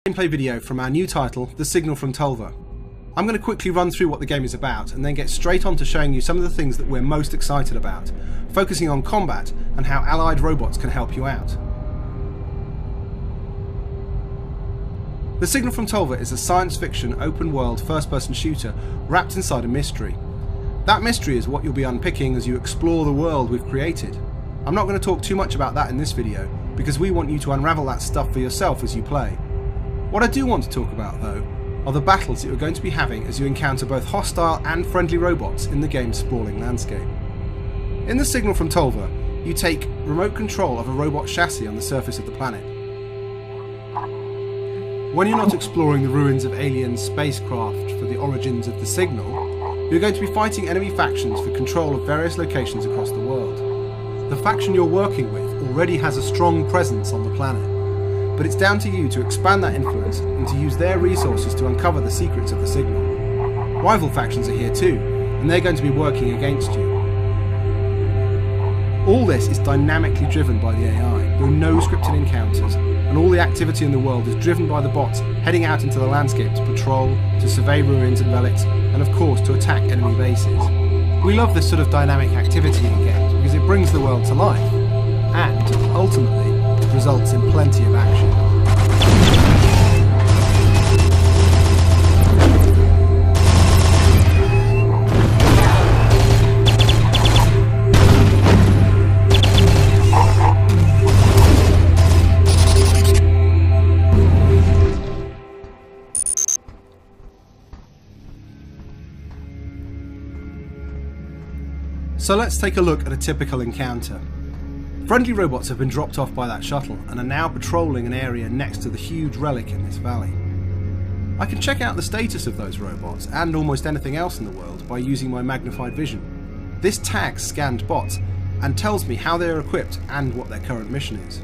Gameplay video from our new title, The Signal from Tölva. I'm going to quickly run through what the game is about and then get straight on to showing you some of the things that we're most excited about, focusing on combat and how allied robots can help you out. The Signal from Tölva is a science fiction open world first person shooter wrapped inside a mystery. That mystery is what you'll be unpicking as you explore the world we've created. I'm not going to talk too much about that in this video because we want you to unravel that stuff for yourself as you play. What I do want to talk about though are the battles that you're going to be having as you encounter both hostile and friendly robots in the game's sprawling landscape. In The Signal from Tölva, you take remote control of a robot chassis on the surface of the planet. When you're not exploring the ruins of alien spacecraft for the origins of the signal, you're going to be fighting enemy factions for control of various locations across the world. The faction you're working with already has a strong presence on the planet, but it's down to you to expand that influence and to use their resources to uncover the secrets of the signal. Rival factions are here too, and they're going to be working against you. All this is dynamically driven by the AI. There are no scripted encounters, and all the activity in the world is driven by the bots heading out into the landscape to patrol, to survey ruins and relics, and of course to attack enemy bases. We love this sort of dynamic activity in games because it brings the world to life, and ultimately results in plenty of action. So let's take a look at a typical encounter. Friendly robots have been dropped off by that shuttle and are now patrolling an area next to the huge relic in this valley. I can check out the status of those robots and almost anything else in the world by using my magnified vision. This tags scanned bots and tells me how they are equipped and what their current mission is.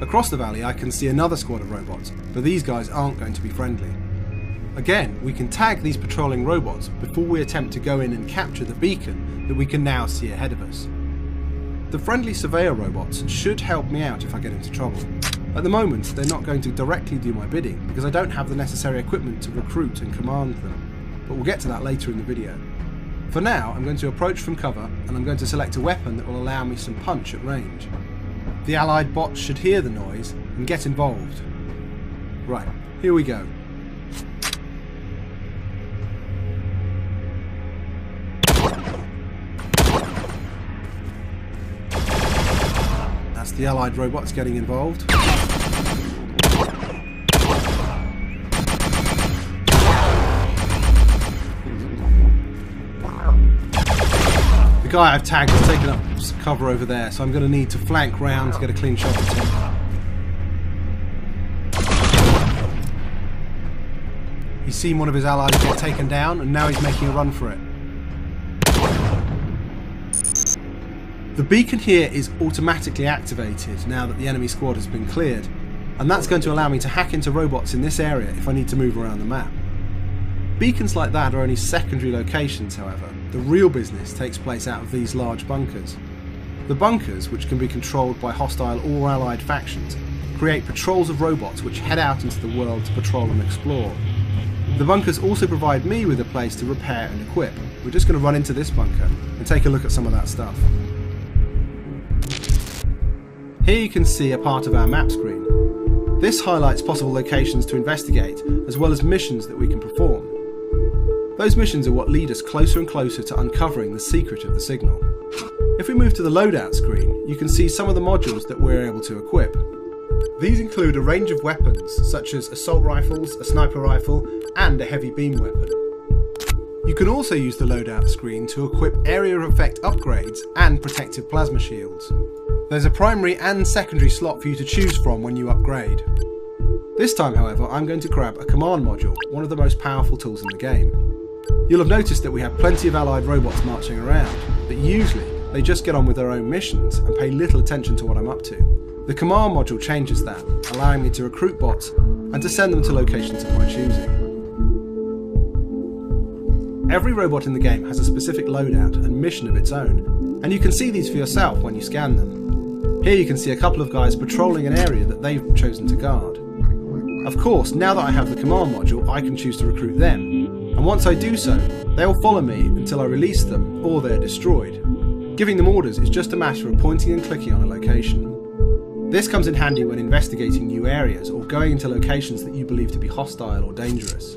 Across the valley I can see another squad of robots, but these guys aren't going to be friendly. Again, we can tag these patrolling robots before we attempt to go in and capture the beacon that we can now see ahead of us. The friendly surveyor robots should help me out if I get into trouble. At the moment, they're not going to directly do my bidding because I don't have the necessary equipment to recruit and command them, but we'll get to that later in the video. For now, I'm going to approach from cover and I'm going to select a weapon that will allow me some punch at range. The allied bots should hear the noise and get involved. Right, here we go. That's the allied robots getting involved. The guy I've tagged has taken up cover over there, so I'm going to need to flank round to get a clean shot at him. He's seen one of his allies get taken down and now he's making a run for it. The beacon here is automatically activated now that the enemy squad has been cleared, and that's going to allow me to hack into robots in this area if I need to move around the map. Beacons like that are only secondary locations, however. The real business takes place out of these large bunkers. The bunkers, which can be controlled by hostile or allied factions, create patrols of robots which head out into the world to patrol and explore. The bunkers also provide me with a place to repair and equip. We're just going to run into this bunker and take a look at some of that stuff. Here you can see a part of our map screen. This highlights possible locations to investigate, as well as missions that we can perform. Those missions are what lead us closer and closer to uncovering the secret of the signal. If we move to the loadout screen, you can see some of the modules that we're able to equip. These include a range of weapons, such as assault rifles, a sniper rifle, and a heavy beam weapon. You can also use the loadout screen to equip area of effect upgrades and protective plasma shields. There's a primary and secondary slot for you to choose from when you upgrade. This time, however, I'm going to grab a command module, one of the most powerful tools in the game. You'll have noticed that we have plenty of allied robots marching around, but usually they just get on with their own missions and pay little attention to what I'm up to. The command module changes that, allowing me to recruit bots and to send them to locations of my choosing. Every robot in the game has a specific loadout and mission of its own, and you can see these for yourself when you scan them. Here you can see a couple of guys patrolling an area that they've chosen to guard. Of course, now that I have the command module, I can choose to recruit them, and once I do so, they'll follow me until I release them or they're destroyed. Giving them orders is just a matter of pointing and clicking on a location. This comes in handy when investigating new areas or going into locations that you believe to be hostile or dangerous.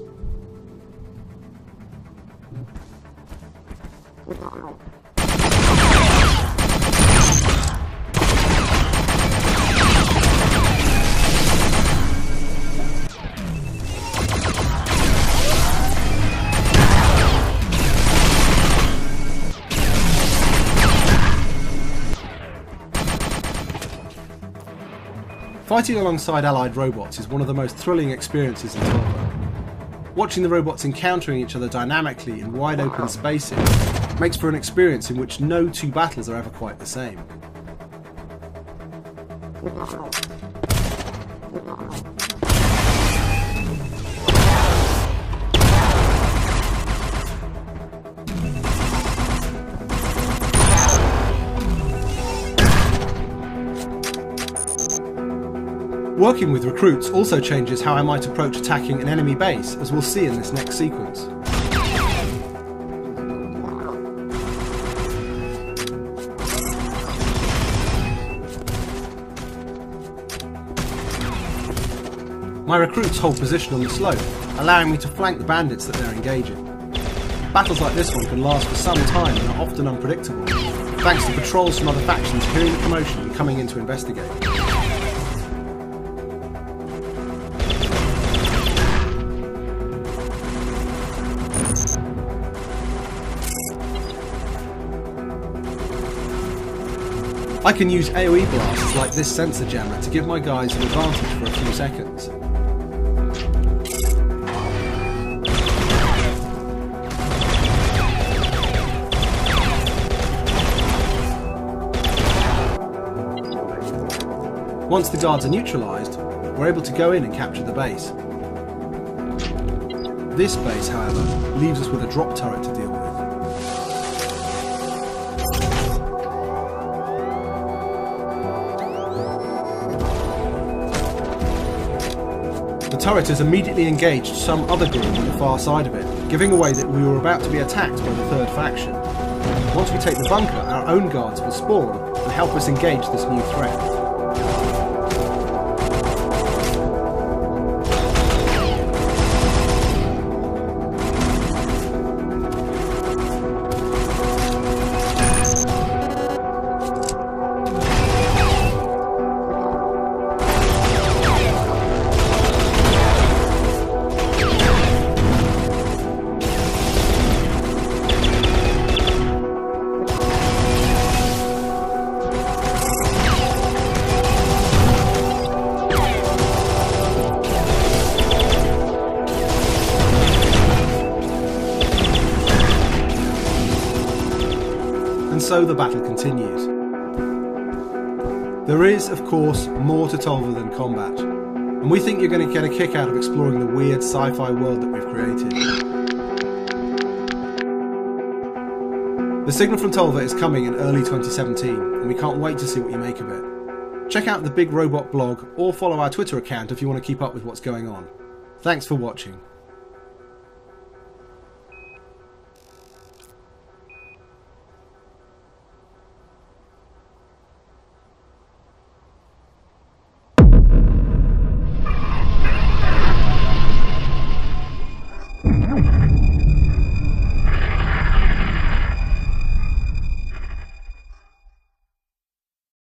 Fighting alongside allied robots is one of the most thrilling experiences in Tölva. Watching the robots encountering each other dynamically in wide open spaces makes for an experience in which no two battles are ever quite the same. Working with recruits also changes how I might approach attacking an enemy base, as we'll see in this next sequence. My recruits hold position on the slope, allowing me to flank the bandits that they're engaging. Battles like this one can last for some time and are often unpredictable, thanks to patrols from other factions hearing the commotion and coming in to investigate. I can use AoE blasts like this sensor jammer to give my guys an advantage for a few seconds. Once the guards are neutralised, we're able to go in and capture the base. This base, however, leaves us with a drop turret to deal with. The turret has immediately engaged some other group on the far side of it, giving away that we were about to be attacked by the third faction. Once we take the bunker, our own guards will spawn and help us engage this new threat. And so the battle continues. There is, of course, more to Tölva than combat, and we think you're going to get a kick out of exploring the weird sci-fi world that we've created. The signal from Tölva is coming in early 2017, and we can't wait to see what you make of it. Check out the Big Robot blog or follow our Twitter account if you want to keep up with what's going on. Thanks for watching.